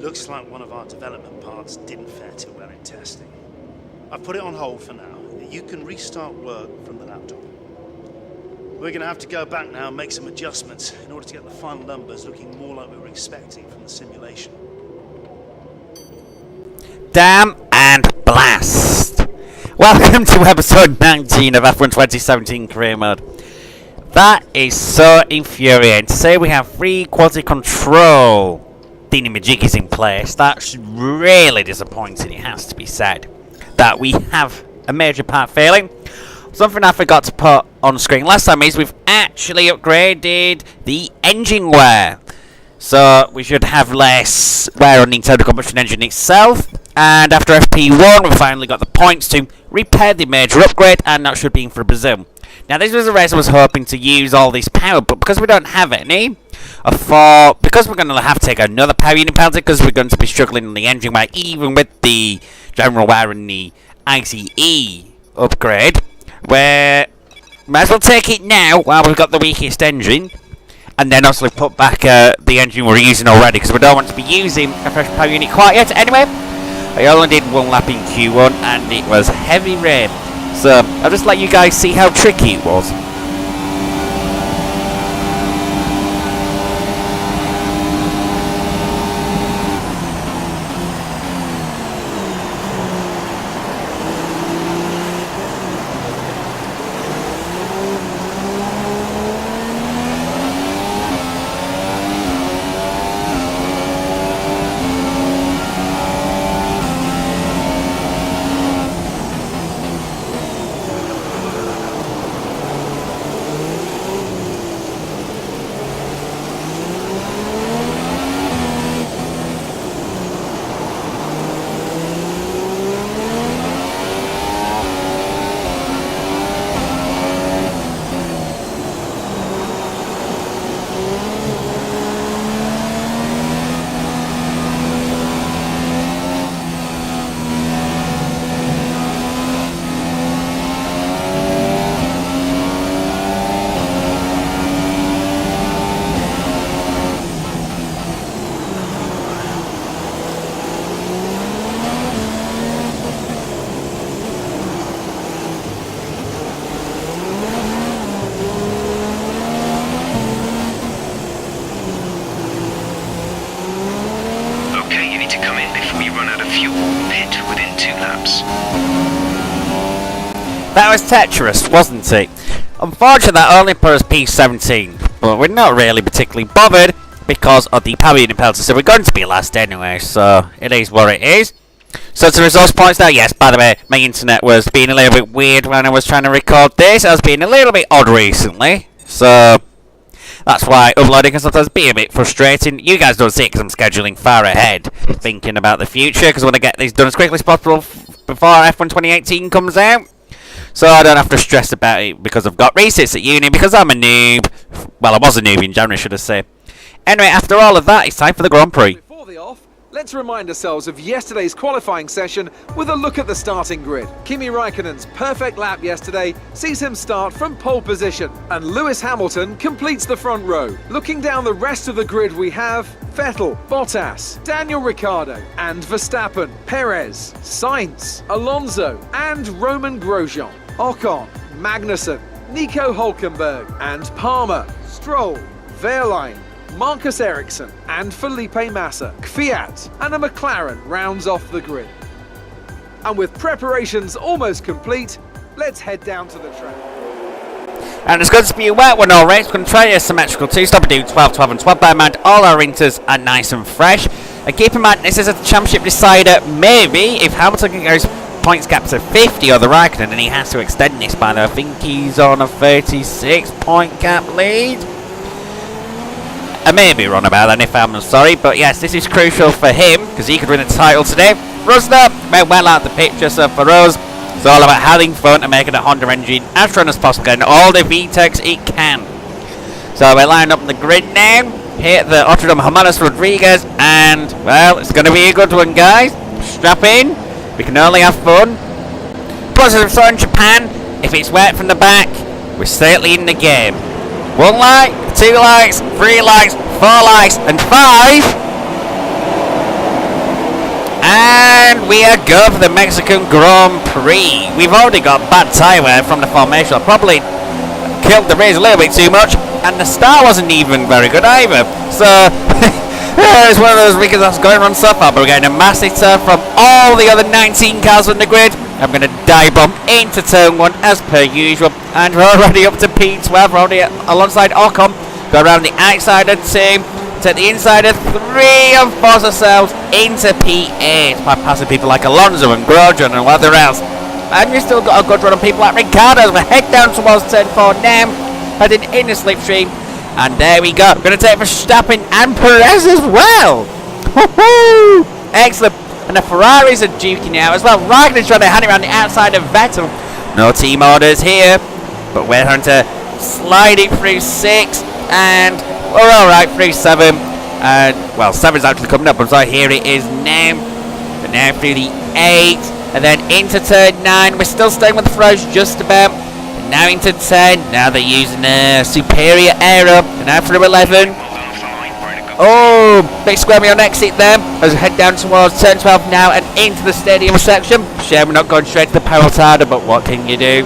Looks like one of our development parts didn't fare too well in testing. I've put it on hold for now. You can restart work from the laptop. We're going to have to go back now and make some adjustments in order to get the final numbers looking more like we were expecting from the simulation. Damn and blast! Welcome to episode 19 of F1 2017 Career Mode. That is so infuriating. To say we have free quality control thingy-majiggies in place, that's really disappointing, it has to be said. That we have a major part failing. Something I forgot to put on screen last time is we've actually upgraded the engine wear. So we should have less wear on the internal combustion engine itself. And after FP1 we finally got the points to repair the major upgrade, and that should be in for Brazil. Now this was a race I was hoping to use all this power, but because we don't have any, I thought, because we're going to have to take another power unit penalty, because we're going to be struggling in the engine wear, even with the general wear and the ICE upgrade, where might as well take it now while we've got the weakest engine, and then also put back the engine we're using already, because we don't want to be using a fresh power unit quite yet. Anyway, I only did one lap in Q1 and it was heavy rain, so I'll just let you guys see how tricky it was. That was treacherous, wasn't it? Unfortunately, that only put us P17, but we're not really particularly bothered because of the power unit penalty, so we're going to be last anyway, so it is what it is. So to resource points now, yes, by the way, my internet was being a little bit weird when I was trying to record this. It has been a little bit odd recently, so that's why uploading can sometimes be a bit frustrating. You guys don't see it because I'm scheduling far ahead, thinking about the future, because I want to get these done as quickly as possible before F1 2018 comes out. So I don't have to stress about it because I've got resits at uni, because I'm a noob. Well, I was a noob in January, should I say. Anyway, after all of that, it's time for the Grand Prix. Before the off, let's remind ourselves of yesterday's qualifying session with a look at the starting grid. Kimi Raikkonen's perfect lap yesterday sees him start from pole position, and Lewis Hamilton completes the front row. Looking down the rest of the grid, we have Vettel, Bottas, Daniel Ricciardo and Verstappen, Perez, Sainz, Alonso and Roman Grosjean, Ocon, Magnussen, Nico Hülkenberg and Palmer, Stroll, Wehrlein, Marcus Ericsson and Felipe Massa, Kvyat and a McLaren rounds off the grid. And with preparations almost complete, let's head down to the track. And it's going to be a wet one, all right. We're going to try a symmetrical 2-stop and do 12, 12 and 12. Bear in mind, all our inters are nice and fresh. And keep in mind, this is a championship decider. Maybe if Hamilton can go his points gap to 50 or the Raikkonen, then he has to extend this by now. I think he's on a 36 point gap lead. I may be wrong about that if I'm sorry, but yes, this is crucial for him because he could win a title today. Rosner went well out the picture, so for us, it's all about having fun and making a Honda engine as fun as possible, getting all the VTECs it can. So we're lined up on the grid now. Hit the Autodrome Hermanos Rodriguez, and well, it's going to be a good one, guys. Strap in. We can only have fun. Plus, as we saw in Japan, if it's wet from the back, we're certainly in the game. 1 light, 2 lights, 3 lights, 4 lights, and 5. And we are go for the Mexican Grand Prix. We've already got bad tyre wear from the formation. I probably killed the race a little bit too much, and the start wasn't even very good either. So it's one of those weekends that's going on so far, but we're getting a massive turn from all the other 19 cars on the grid. I'm going to dive bomb into turn 1 as per usual, and we're already up to P12. We're already alongside Ocon. Go around the outside of 2, take the inside of 3, and force ourselves into P8 by passing people like Alonso and Grosjean and whatever else. And we've still got a good run on people like Ricciardo as we head down towards turn 4 now, heading in the slipstream. And there we go. We're going to take Verstappen and Perez as well. Woohoo! Excellent. And the Ferraris are duking out as well. Raikkonen's trying to hand it around the outside of Vettel. No team orders here, but we're trying to slide it through 6, and we're alright through 7. Well, 7's actually coming up. I'm sorry, here it is now. But now through the 8, and then into turn 9. We're still staying with the Ferraris just about. And now into 10. Now they're using a superior aero. And now through 11. Oh, big square me on exit there as we head down towards turn 12 now and into the stadium section. Shame we're not going straight to the Pelotada, but what can you do?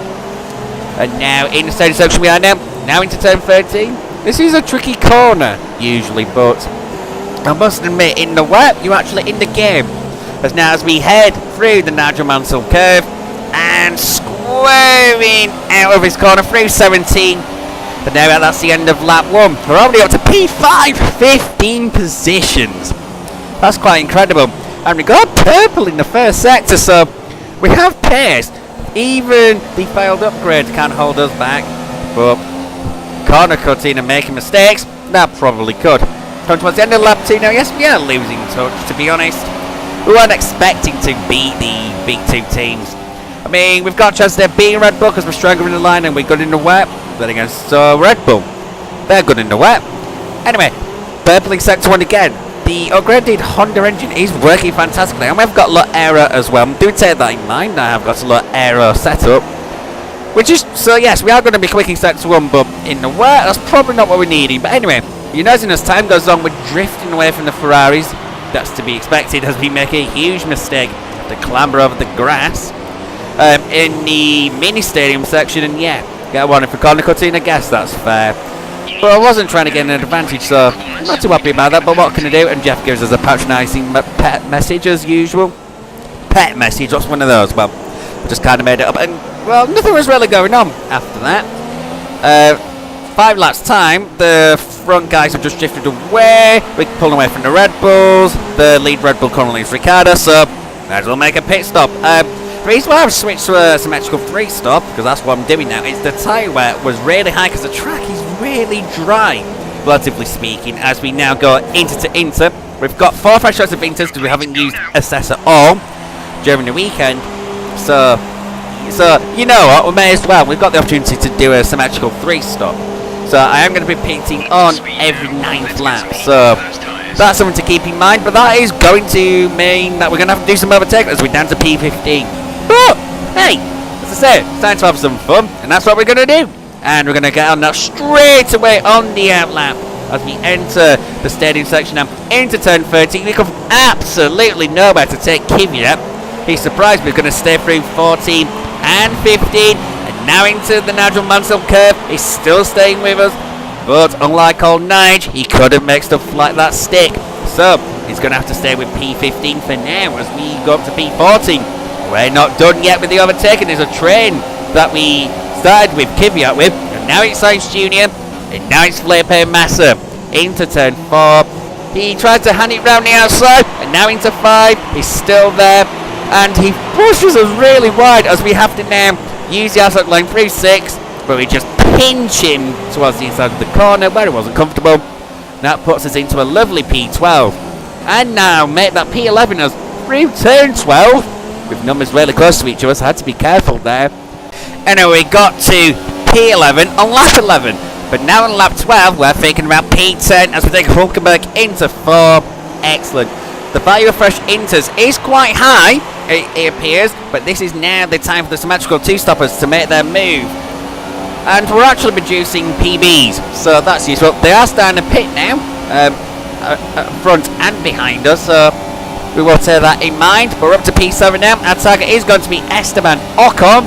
And now in the stadium section we are now. Now into turn 13. This is a tricky corner usually, but I must admit, in the wet, you're actually in the game. As now as we head through the Nigel Mansell curve and squaring out of his corner through 17. But now that's the end of lap 1. We're already up to P5, 15 positions. That's quite incredible. And we got purple in the first sector, so we have pace. Even the failed upgrade can't hold us back. But corner cutting and making mistakes, that probably could. Come towards the end of lap 2 now. Yes, we are losing touch, to be honest. We weren't expecting to beat the big 2 teams. I mean, we've got a chance there beating Red Bull because we're stronger in the line and we're good in the wet. But against Red Bull, they're good in the wet. Anyway, purpling sector 1 again. The upgraded Honda engine is working fantastically, and we've got a lot of aero as well. Do take that in mind. I have got a lot of aero set up, which is so. Yes, we are going to be clicking sector 1, but in the wet, that's probably not what we're needing. But anyway, you notice as time goes on, we're drifting away from the Ferraris. That's to be expected as we make a huge mistake to clamber over the grass in the mini stadium section, and yeah. Get one for corner cutting, I guess that's fair. But I wasn't trying to get an advantage, so I'm not too happy about that, but what can I do? And Jeff gives us a patronising pet message as usual. Pet message, what's one of those? Well, I just kind of made it up, and well, nothing was really going on after that. 5 laps time, the front guys have just drifted away. We're pulling away from the Red Bulls. The lead Red Bull currently is Ricciardo, so might as well make a pit stop. The reason why I've switched to a symmetrical 3 stop, because that's what I'm doing now, is the tyre wear was really high because the track is really dry, relatively speaking, as we now go inter to inter. We've got 4 fresh shots of inters because we haven't used assess at all during the weekend. So you know what, we may as well. We've got the opportunity to do a symmetrical 3 stop. So I am going to be pitting on every 9th lap. So that's something to keep in mind, but that is going to mean that we're going to have to do some overtaking as we're down to P15. But, hey, as I say, it's time to have some fun, and that's what we're going to do. And we're going to get on that straight away on the outlap as we enter the stadium section now into turn 13. We come from absolutely nowhere to take Kvyat. He's surprised we're going to stay through 14 and 15, and now into the Nigel Mansell curve. He's still staying with us, but unlike old Nige, he couldn't make stuff like that stick. So, he's going to have to stay with P15 for now as we go up to P14. We're not done yet with the overtaking. There's a train that we started with Kvyat with, and now it's Sainz Jr., and now it's Felipe Massa into turn 4. He tried to hand it round the outside, and now into 5. He's still there, and he pushes us really wide as we have to now use the outside line through 6, but we just pinch him towards the inside of the corner where it wasn't comfortable. That puts us into a lovely P12, and now make that P11 as through turn 12. With numbers really close to each other, so I had to be careful there. Anyway, we got to P11 on lap 11. But now on lap 12, we're thinking about P10 as we take Hulkenberg into 4. Excellent. The value of fresh inters is quite high, it appears, but this is now the time for the symmetrical 2-stoppers to make their move. And we're actually producing PBs, so that's useful. They are starting to pit now, front and behind us, so we will take that in mind. We're up to P7 now. Our target is going to be Esteban Ocon,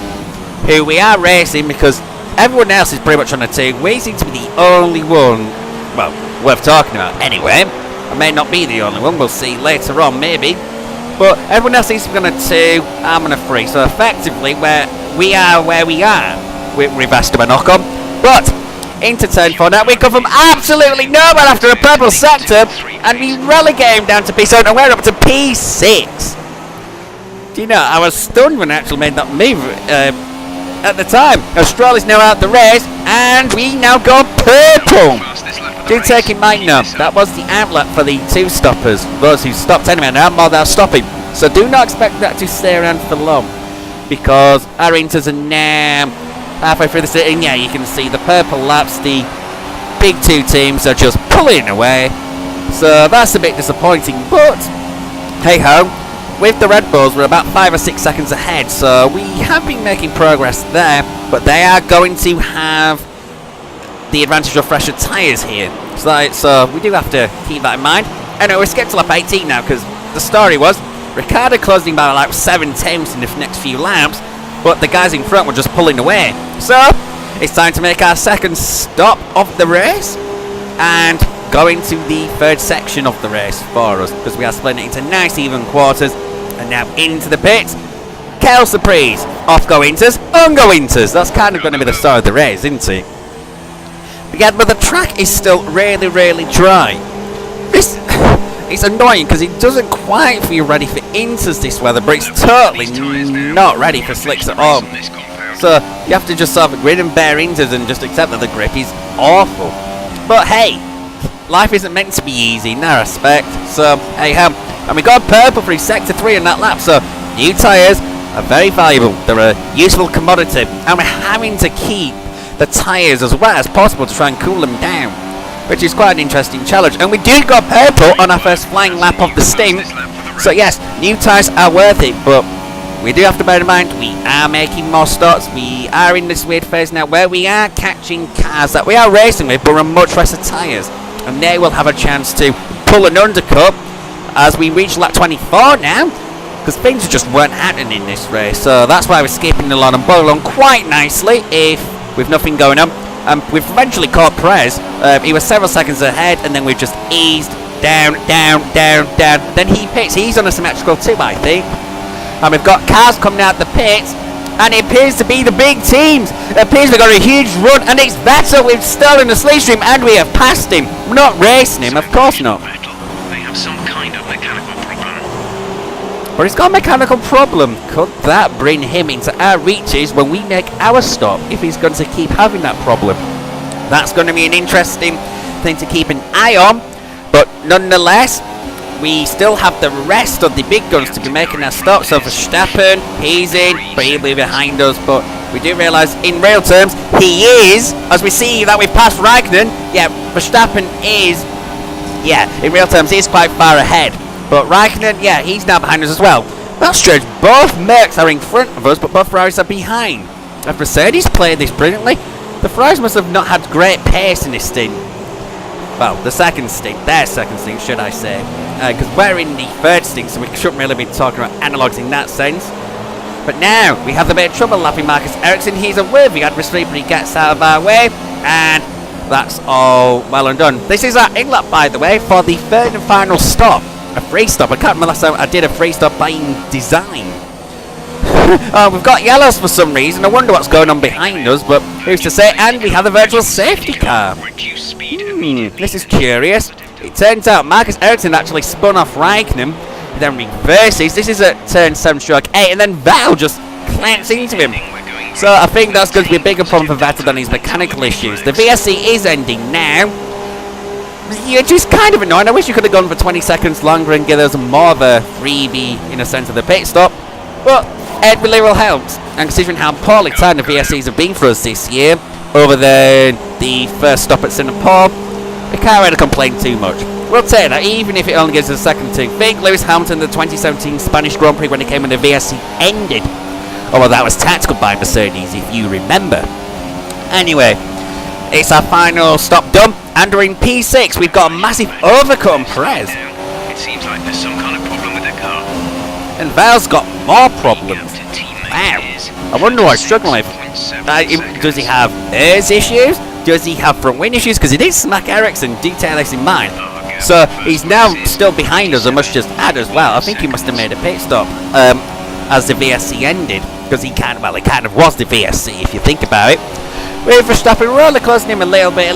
who we are racing because everyone else is pretty much on a 2. We seem to be the only one, well, worth talking about anyway. I may not be the only one, we'll see later on maybe. But everyone else seems to be on a 2, I'm on a 3. So effectively we are where we are with Esteban Ocon. But into turn 4 now, we come from absolutely nowhere after a purple sector, and we relegate him down to P7, and we're up to P6. Do you know, I was stunned when I actually made that move at the time. Stroll is now out the race, and we now go purple. Do take in mind now, that was the outlet for the 2 stoppers, those who stopped anyway, now more they're stopping. So do not expect that to stay around for long, because our Inters are now halfway through the city, and yeah, you can see the purple laps, the big 2 teams are just pulling away. So that's a bit disappointing, but hey ho, with the Red Bulls we're about 5 or 6 seconds ahead, so we have been making progress there, but they are going to have the advantage of fresher tyres here. So we do have to keep that in mind. Anyway, we skipped to lap 18 now, because the story was Ricciardo closing by like 7 tenths in the next few laps, but the guys in front were just pulling away. So it's time to make our second stop of the race and go into the 3rd section of the race for us, because we are splitting it into nice even quarters. And now into the pits, Kel Surprise, off go Inters, on go Inters. That's kind of going to be the start of the race, isn't it? But the track is still really, really dry. It's annoying because it doesn't quite feel ready for Inters this weather, but it's totally not ready for slicks at all. So you have to just sort of grin and bear Inters and just accept that the grip is awful. But hey, life isn't meant to be easy in that respect. So hey ho, and we got purple through sector 3 in that lap. So new tyres are very valuable. They're a useful commodity, and we're having to keep the tyres as wet as possible to try and cool them down, which is quite an interesting challenge. And we do got purple on our first flying lap of the stint, so yes, new tyres are worth it, but we do have to bear in mind we are making more stops. We are in this weird phase now where we are catching cars that we are racing with but on much lesser tyres, and they will have a chance to pull an undercut as we reach lap 24 now, because things just weren't happening in this race. So that's why we're skipping along and boiling along quite nicely with nothing going on. We've eventually caught Perez. He was several seconds ahead, and then we've just eased down. Then he pits. He's on a symmetrical too, I think. And we've got cars coming out the pits, and it appears to be the big teams. It appears we've got a huge run, and it's Vettel with still in the slipstream, and we have passed him. We're not racing him, of course not. They have some kind of mechanical problem. But he's got a mechanical problem. Could that bring him into our reaches when we make our stop, if he's going to keep having that problem? That's going to be an interesting thing to keep an eye on. But nonetheless, we still have the rest of the big guns to be making their stop. So Verstappen, he's in, briefly behind us. But we do realise, in real terms, he is, as we see that we've passed Raikkonen. Yeah, Verstappen is, yeah, in real terms, he's quite far ahead. But Raikkonen, yeah, he's now behind us as well. That's strange. Both Mercs are in front of us, but both Ferraris are behind. And Mercedes played this brilliantly. The Ferraris must have not had great pace in this stint. Well, their second stint, should I say. Because we're in the 3rd stint, so we shouldn't really be talking about analogues in that sense. But now, we have a bit of trouble lapping Marcus Ericsson. He's a worthy adversary, but he gets out of our way. And that's all well and done. This is our in-lap, by the way, for the 3rd and final stop. A free stop. I can't remember last time I did a free stop by design. We've got yellows for some reason. I wonder what's going on behind us, but who's to say? And we have the virtual safety car. This is curious. It turns out Marcus Ericsson actually spun off Raikkonen, then reverses. This is at turn 7/8, and then Vettel just clamps into him. So I think that's going to be a bigger problem for Vettel than his mechanical issues. The VSC is ending now. You're just kind of annoying. I wish you could have gone for 20 seconds longer and give us more of a freebie in a sense of the pit stop. But it really will help. And considering how poorly timed the VSCs have been for us this year, over the first stop at Singapore, we can't really complain too much. We'll take that, even if it only gives us a second to think. Lewis Hamilton, the 2017 Spanish Grand Prix when it came when the VSC ended. Oh, well, that was tactical by Mercedes, if you remember. Anyway, it's our final stop done. And we're in P6. We've got a massive overcut on Perez. It seems like there's some kind of problem with the car. And Val's got more problems. Wow. I wonder what he's struggling with. Does he have airs issues? Does he have front wing issues? Because he did smack Ericsson, detail X in mind. So he's now still behind us and must just add as well. I think he must have made a pit stop as the VSC ended. Because he kind of was the VSC if you think about it. With Verstappen roller closing him a little bit.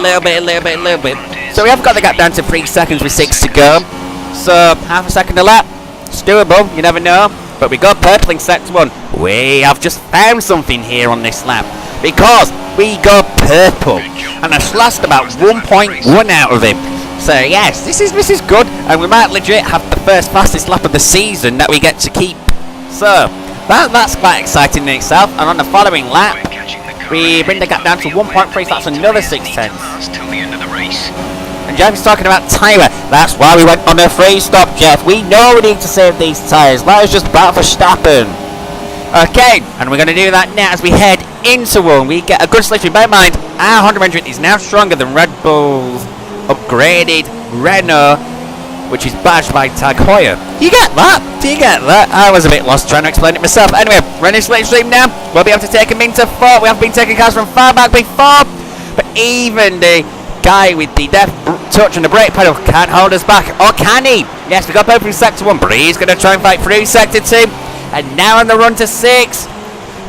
So we have got the gap down to 3 seconds with 6 to go. So half a second a lap. It's doable, you never know. But we got purple in sector 1. We have just found something here on this lap. Because we got purple. And I slashed about 1.1 out of him. So yes, this is good. And we might legit have the first fastest lap of the season that we get to keep. So that's quite exciting in itself. And on the following lap, we bring the gap down to 1.3, so that's another 6 tenths. And Jeff is talking about tyre. That's why we went on a free stop, Jeff. We know we need to save these tyres. Let us just battle for Verstappen. Okay, and we're going to do that now as we head into one. We get a good selection. Bear in mind, our Honda engine is now stronger than Red Bull's upgraded Renault, which is badged by Tag Heuer. Do you get that? Do you get that? I was a bit lost trying to explain it myself. Anyway, running slipstream now. We'll be able to take him into 4. We have been taking cars from far back before, but even the guy with the deft touch on the brake pedal can't hold us back. Or can he? Yes, we got both through sector 1, but he's going to try and fight through sector 2. And now on the run to 6.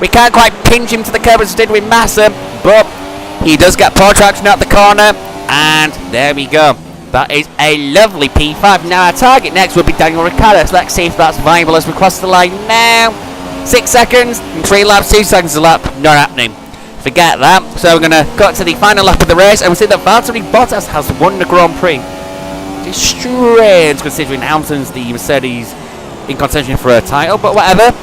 We can't quite pinch him to the curb as we did with Massa, but he does get poor traction out the corner. And there we go. That is a lovely P5. Now our target next will be Daniel Ricciardo. So let's see if that's viable as we cross the line now. 6 seconds, 3 laps, 2 seconds a lap. Not happening. Forget that. So we're going to go to the final lap of the race. And we see that Valtteri Bottas has won the Grand Prix. It's strange considering Hamilton's the Mercedes in contention for a title. But whatever.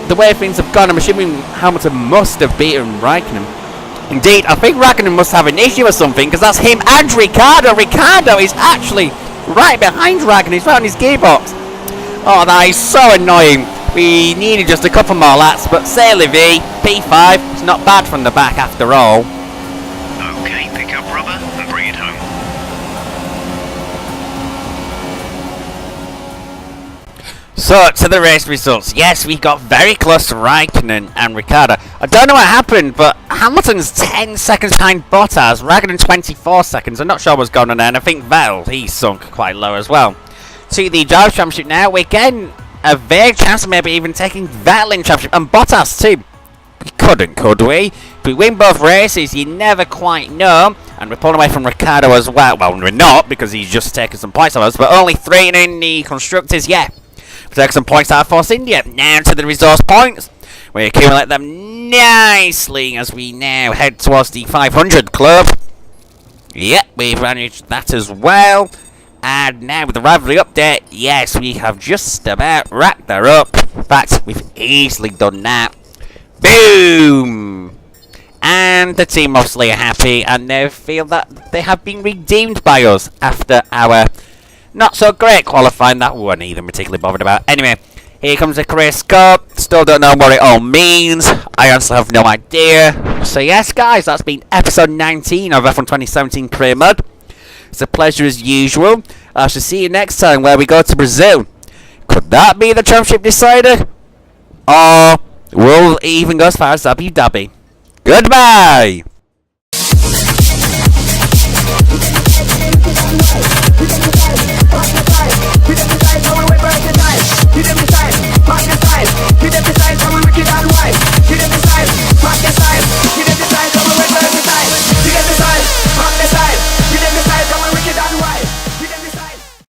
The way things have gone, I'm assuming Hamilton must have beaten Raikkonen. Indeed, I think Raikkonen must have an issue or something, because that's him and Ricciardo. Ricciardo is actually right behind Raikkonen. He's right on his gearbox. Oh, that is so annoying. We needed just a couple more laps, but c'est la vie. P5, it's not bad from the back after all. Okay, pick up rubber and bring it home. So, to the race results. Yes, we got very close to Raikkonen and Ricciardo. I don't know what happened, but Hamilton's 10 seconds behind Bottas. Raikkonen 24 seconds. I'm not sure what's going on there. And I think Vettel, he sunk quite low as well. To the Drive Championship now. We're getting a vague chance of maybe even taking Vettel in Championship. And Bottas too. We couldn't, could we? If we win both races, you never quite know. And we're pulling away from Ricciardo as well. Well, we're not, because he's just taken some points off us. But only 3 in the Constructors, yeah. Take some points out of Force India. Now to the resource points. We accumulate them nicely as we now head towards the 500 club. Yep, we've managed that as well. And now with the rivalry update, yes, we have just about racked that up. In fact, we've easily done that. Boom! And the team obviously are happy and they feel that they have been redeemed by us after our not so great qualifying that we weren't even particularly bothered about. Anyway, here comes the career score. Still don't know what it all means. I honestly have no idea. So yes, guys, that's been episode 19 of F1 2017 Career Mode. It's a pleasure as usual. I shall see you next time where we go to Brazil. Could that be the championship decider? Or will it even go as far as Abu Dhabi? Goodbye!